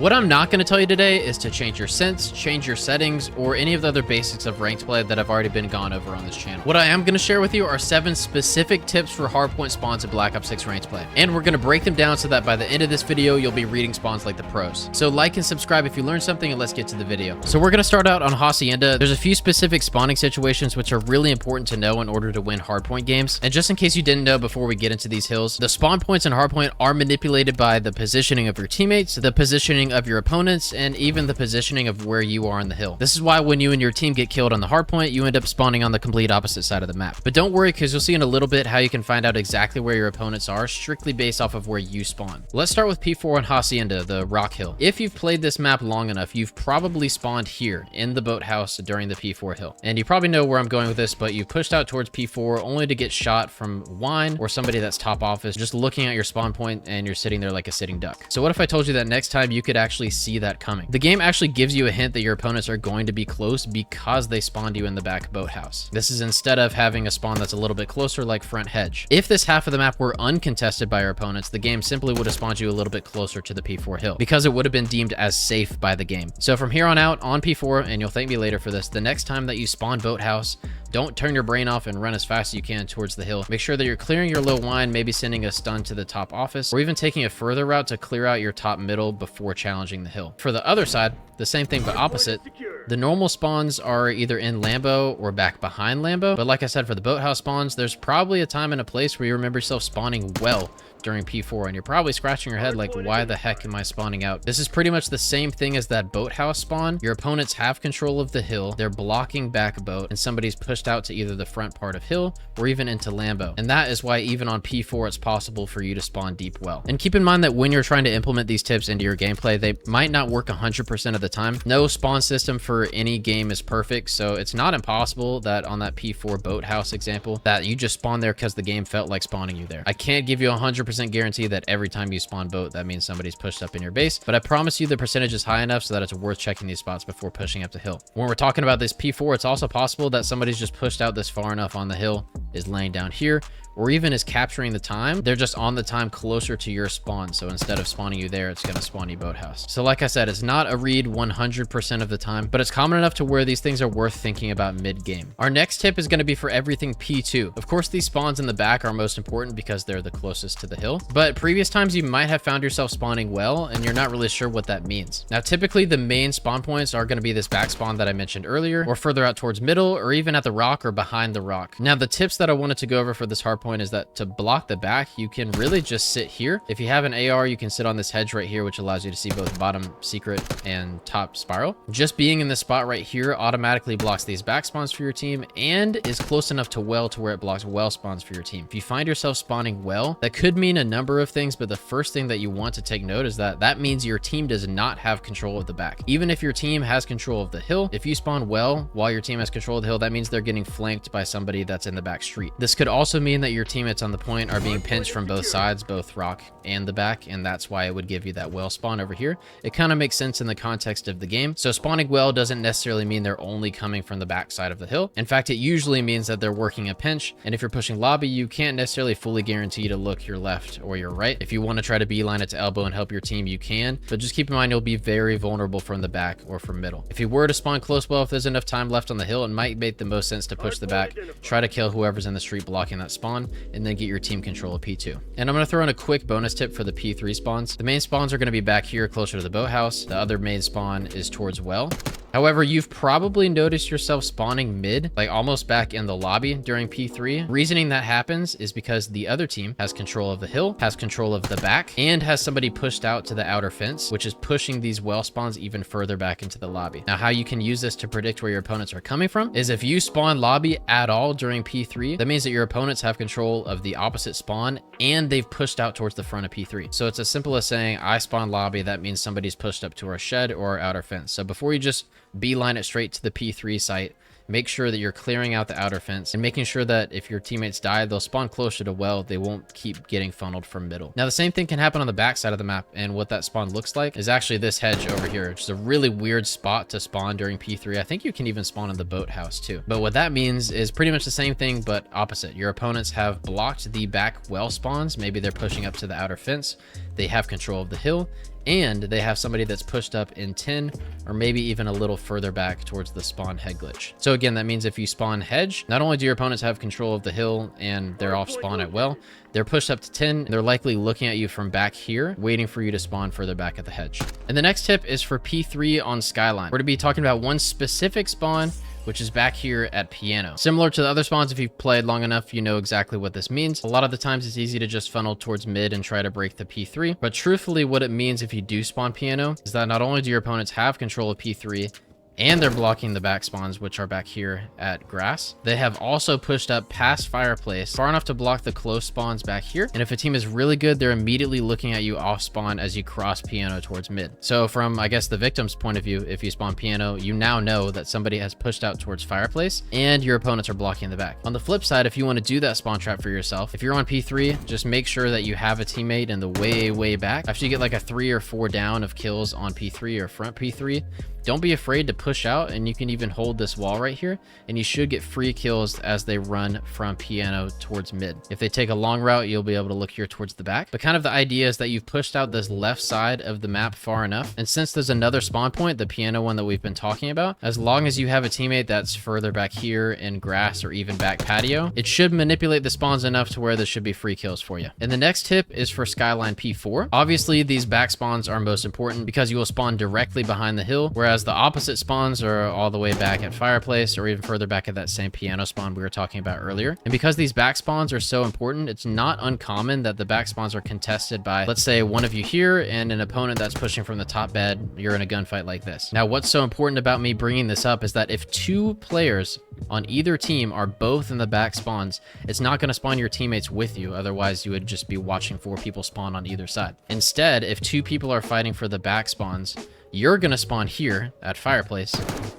What I'm not going to tell you today is to change your sense, change your settings, or any of the other basics of ranked play that have already been gone over on this channel. What I am going to share with you are 7 specific tips for hardpoint spawns in Black Ops 6 ranked play. And we're going to break them down so that by the end of this video, you'll be reading spawns like the pros. So like and subscribe if you learned something, and let's get to the video. So we're going to start out on Hacienda. There's a few specific spawning situations which are really important to know in order to win hardpoint games. And just in case you didn't know before we get into these hills, the spawn points in hardpoint are manipulated by the positioning of your teammates, the positioning of your opponents, and even the positioning of where you are on the hill. This is why when you and your team get killed on the hardpoint, you end up spawning on the complete opposite side of the map. But don't worry, because you'll see in a little bit how you can find out exactly where your opponents are strictly based off of where you spawn. Let's start with P4 on Hacienda, the rock hill. If you've played this map long enough, you've probably spawned here in the boathouse during the P4 hill. And you probably know where I'm going with this, but you pushed out towards P4 only to get shot from Wine or somebody that's top office just looking at your spawn point, and you're sitting there like a sitting duck. So what if I told you that next time you could actually see that coming? The game actually gives you a hint that your opponents are going to be close because they spawned you in the back boathouse. This is instead of having a spawn that's a little bit closer like front hedge. If this half of the map were uncontested by your opponents, the game simply would have spawned you a little bit closer to the P4 hill because it would have been deemed as safe by the game. So from here on out on P4, and you'll thank me later for this, the next time that you spawn boathouse, don't turn your brain off and run as fast as you can towards the hill. Make sure that you're clearing your low Wine, maybe sending a stun to the top office, or even taking a further route to clear out your top middle before challenging the hill. For the other side, the same thing but opposite. The normal spawns are either in Lambo or back behind Lambo, but like I said, for the boathouse spawns, there's probably a time and a place where you remember yourself spawning well during P4, and you're probably scratching your head like, why the heck am I spawning out? This is pretty much the same thing as that boathouse spawn. Your opponents have control of the hill, they're blocking back boat, and somebody's pushed out to either the front part of hill or even into Lambo. And that is why even on P4, it's possible for you to spawn deep well. And keep in mind that when you're trying to implement these tips into your gameplay, they might not work 100% of the time. No spawn system for any game is perfect, so it's not impossible that on that P4 boathouse example, that you just spawn there because the game felt like spawning you there. I can't give you 100% guarantee that every time you spawn boat, that means somebody's pushed up in your base, but I promise you the percentage is high enough so that it's worth checking these spots before pushing up the hill. When we're talking about this P4, it's also possible that somebody's just pushed out this far enough on the hill, is laying down here, or even is capturing the time. They're just on the time closer to your spawn. So instead of spawning you there, it's going to spawn you boathouse. So like I said, it's not a read 100% of the time, but it's common enough to where these things are worth thinking about mid game. Our next tip is going to be for everything P2. Of course, these spawns in the back are most important because they're the closest to the hill, but previous times you might have found yourself spawning well, and you're not really sure what that means. Now, typically the main spawn points are going to be this back spawn that I mentioned earlier, or further out towards middle, or even at the rock or behind the rock. Now, the tips that I wanted to go over for this hard point is that to block the back, you can really just sit here. If you have an AR, you can sit on this hedge right here, which allows you to see both bottom secret and top spiral. Just being in this spot right here automatically blocks these back spawns for your team and is close enough to well to where it blocks well spawns for your team. If you find yourself spawning well, that could mean a number of things, but the first thing that you want to take note is that that means your team does not have control of the back. Even if your team has control of the hill, if you spawn well while your team has control of the hill, that means they're getting flanked by somebody that's in the back street. This could also mean that your teammates on the point are being pinched from both sides, both rock and the back, and that's why it would give you that well spawn over here. It kind of makes sense in the context of the game. So spawning well doesn't necessarily mean they're only coming from the back side of the hill. In fact, it usually means that they're working a pinch, and if you're pushing lobby, you can't necessarily fully guarantee to look your left or your right. If you want to try to beeline it to elbow and help your team, you can, but just keep in mind you'll be very vulnerable from the back or from middle. If you were to spawn close well, if there's enough time left on the hill, it might make the most sense to push the back, try to kill whoever's in the street blocking that spawn, and then get your team control of P2. And I'm going to throw in a quick bonus tip for the P3 spawns. The main spawns are going to be back here closer to the boathouse. The other main spawn is towards well. However, you've probably noticed yourself spawning mid, like almost back in the lobby during P3. Reasoning that happens is because the other team has control of the hill, has control of the back, and has somebody pushed out to the outer fence, which is pushing these well spawns even further back into the lobby. Now, how you can use this to predict where your opponents are coming from is if you spawn lobby at all during P3, that means that your opponents have control of the opposite spawn and they've pushed out towards the front of P3. So it's as simple as saying, I spawn lobby, that means somebody's pushed up to our shed or our outer fence. So before you just beeline it straight to the P3 site, make sure that you're clearing out the outer fence and making sure that if your teammates die, they'll spawn closer to well. They won't keep getting funneled from middle. Now, the same thing can happen on the back side of the map, and what that spawn looks like is actually this hedge over here, which is a really weird spot to spawn during P3. I think you can even spawn in the boathouse too. But what that means is pretty much the same thing, but opposite. Your opponents have blocked the back well spawns. Maybe they're pushing up to the outer fence. they have control of the hill, and they have somebody that's pushed up in 10 or maybe even a little further back towards the spawn head glitch. So again, that means if you spawn hedge, not only do your opponents have control of the hill and they're off spawn at well, they're pushed up to 10. They're likely looking at you from back here, waiting for you to spawn further back at the hedge. And the next tip is for P3 on Skyline. We're going to be talking about one specific spawn, which is back here at Piano. Similar to the other spawns, if you've played long enough, you know exactly what this means. A lot of the times it's easy to just funnel towards mid and try to break the P3. But truthfully, what it means if you do spawn Piano is that not only do your opponents have control of P3, and they're blocking the back spawns, which are back here at grass, they have also pushed up past fireplace far enough to block the close spawns back here. And if a team is really good, they're immediately looking at you off spawn as you cross Piano towards mid. So from, I guess, the victim's point of view, if you spawn Piano, you now know that somebody has pushed out towards fireplace and your opponents are blocking the back. On the flip side, if you want to do that spawn trap for yourself, if you're on P3, just make sure that you have a teammate in the way back. After you get like a 3 or 4 down of kills on P3 or front P3, don't be afraid to push out, and you can even hold this wall right here, and you should get free kills as they run from Piano towards mid. If they take a long route, you'll be able to look here towards the back. But kind of the idea is that you've pushed out this left side of the map far enough, and since there's another spawn point, the Piano one that we've been talking about, as long as you have a teammate that's further back here in grass or even back patio, it should manipulate the spawns enough to where there should be free kills for you. And the next tip is for Skyline P4. Obviously, these back spawns are most important because you will spawn directly behind the hill, whereas the opposite spawns are all the way back at fireplace or even further back at that same Piano spawn we were talking about earlier. And because these back spawns are so important, it's not uncommon that the back spawns are contested by, let's say, one of you here and an opponent that's pushing from the top bed. You're in a gunfight like this. Now, what's so important about me bringing this up is that if 2 players on either team are both in the back spawns, it's not going to spawn your teammates with you. Otherwise, you would just be watching 4 people spawn on either side. Instead, if 2 people are fighting for the back spawns, you're going to spawn here at fireplace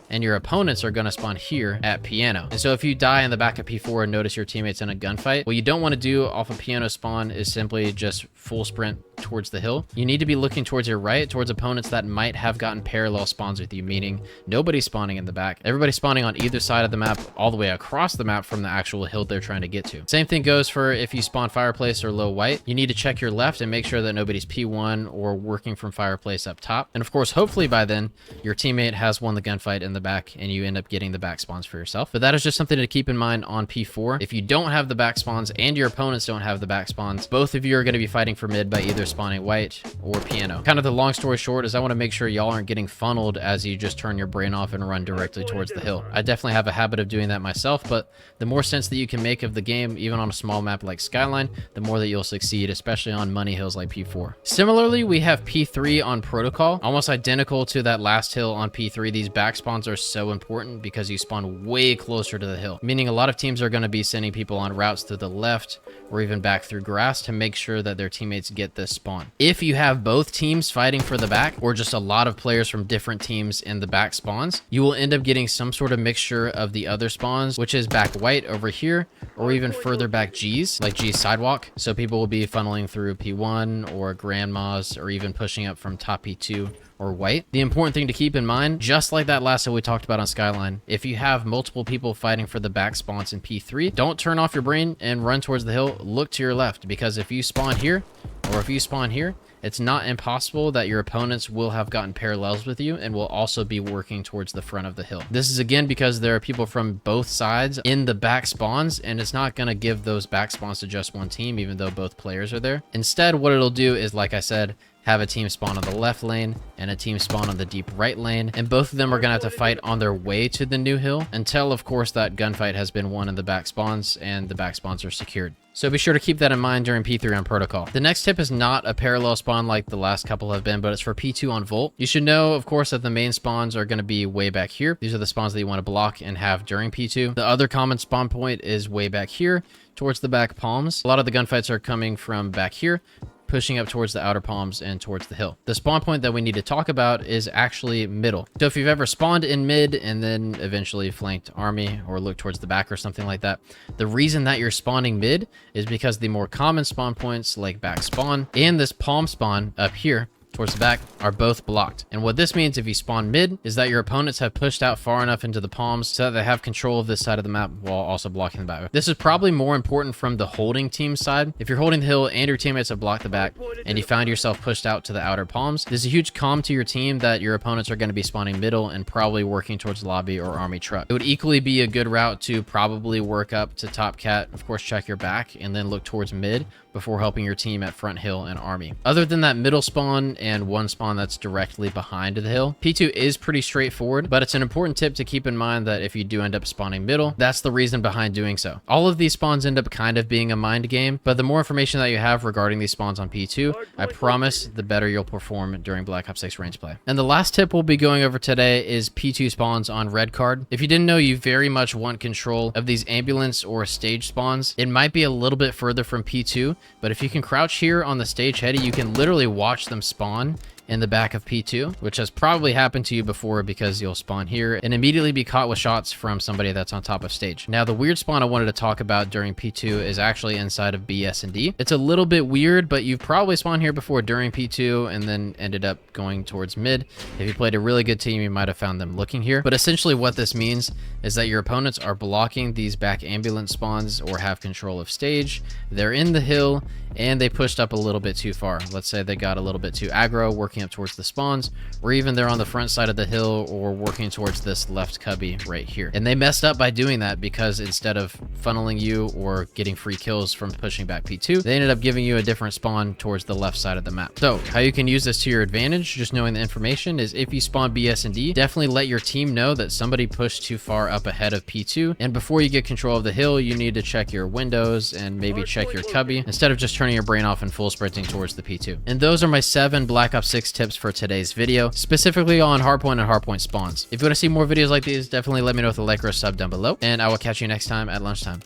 and your opponents are going to spawn here at Piano. And so if you die in the back of P4 and notice your teammates in a gunfight, what you don't want to do off a Piano spawn is simply just full sprint towards the hill. You need to be looking towards your right, towards opponents that might have gotten parallel spawns with you, meaning nobody's spawning in the back. Everybody's spawning on either side of the map, all the way across the map from the actual hill they're trying to get to. Same thing goes for if you spawn fireplace or low white. You need to check your left and make sure that nobody's P1 or working from fireplace up top. And of course, hopefully by then, your teammate has won the gunfight in the back and you end up getting the back spawns for yourself. But that is just something to keep in mind on P4. If you don't have the back spawns and your opponents don't have the back spawns, both of you are going to be fighting for mid by either spawning white or Piano. Kind of the long story short is I want to make sure y'all aren't getting funneled as you just turn your brain off and run directly towards the hill. I definitely have a habit of doing that myself, but the more sense that you can make of the game, even on a small map like Skyline, the more that you'll succeed, especially on money hills like P4. Similarly, we have P3 on Protocol, almost identical to that last hill on P3. These back spawns are so important because you spawn way closer to the hill, meaning a lot of teams are going to be sending people on routes to the left or even back through grass to make sure that their teammates get this spawn. If you have both teams fighting for the back or just a lot of players from different teams in the back spawns, you will end up getting some sort of mixture of the other spawns, which is back white over here or even further back G's, like G's sidewalk. So people will be funneling through P1 or grandmas or even pushing up from top P2 or white. The important thing to keep in mind, just like that last hill we talked about on Skyline, if you have multiple people fighting for the back spawns in P3, don't turn off your brain and run towards the hill. Look to your left, because if you spawn here or if you spawn here, it's not impossible that your opponents will have gotten parallels with you and will also be working towards the front of the hill. This is again because there are people from both sides in the back spawns, and it's not going to give those back spawns to just one team, even though both players are there. Instead, what it'll do is, like I said, have a team spawn on the left lane and a team spawn on the deep right lane, and both of them are going to have to fight on their way to the new hill until, of course, that gunfight has been won in the back spawns and the back spawns are secured. So be sure to keep that in mind during P3 on Protocol. The next tip is not a parallel spawn like the last couple have been, but it's for P2 on Volt. You should know, of course, that the main spawns are going to be way back here. These are the spawns that you want to block and have during P2. The other common spawn point is way back here towards the back palms. A lot of the gunfights are coming from back here, pushing up towards the outer palms and towards the hill. The spawn point that we need to talk about is actually middle. So if you've ever spawned in mid and then eventually flanked army or looked towards the back or something like that, the reason that you're spawning mid is because the more common spawn points like back spawn and this palm spawn up here towards the back are both blocked. And what this means if you spawn mid is that your opponents have pushed out far enough into the palms so that they have control of this side of the map while also blocking the back. This is probably more important from the holding team side. If you're holding the hill and your teammates have blocked the back and you find yourself pushed out to the outer palms, there's a huge calm to your team that your opponents are going to be spawning middle and probably working towards lobby or army truck. It would equally be a good route to probably work up to top cat, of course check your back, and then look towards mid before helping your team at front hill and army. Other than that middle spawn and one spawn that's directly behind the hill, P2 is pretty straightforward, but it's an important tip to keep in mind that if you do end up spawning middle, that's the reason behind doing so. All of these spawns end up kind of being a mind game, but the more information that you have regarding these spawns on P2, I promise the better you'll perform during Black Ops 6 range play. And the last tip we'll be going over today is P2 spawns on red card. If you didn't know, you very much want control of these ambulance or stage spawns. It might be a little bit further from P2, but if you can crouch here on the stage heady, you can literally watch them spawn in the back of P2, which has probably happened to you before because you'll spawn here and immediately be caught with shots from somebody that's on top of stage. Now, the weird spawn I wanted to talk about during P2 is actually inside of BS and D. It's a little bit weird, but you've probably spawned here before during P2 and then ended up going towards mid. If you played a really good team, you might have found them looking here. But essentially what this means is that your opponents are blocking these back ambulance spawns or have control of stage. They're in the hill and they pushed up a little bit too far. Let's say they got a little bit too aggro, working up towards the spawns, or even they're on the front side of the hill or working towards this left cubby right here. And they messed up by doing that because instead of funneling you or getting free kills from pushing back P2, they ended up giving you a different spawn towards the left side of the map. So how you can use this to your advantage, just knowing the information, is if you spawn BS and D, definitely let your team know that somebody pushed too far up ahead of P2. And before you get control of the hill, you need to check your windows and maybe check your cubby instead of just turning your brain off and full sprinting towards the P2. And those are my 7 Black Ops 6 tips for today's video, specifically on hardpoint and hardpoint spawns. If you want to see more videos like these, definitely let me know with a like or a sub down below, and I will catch you next time at lunchtime.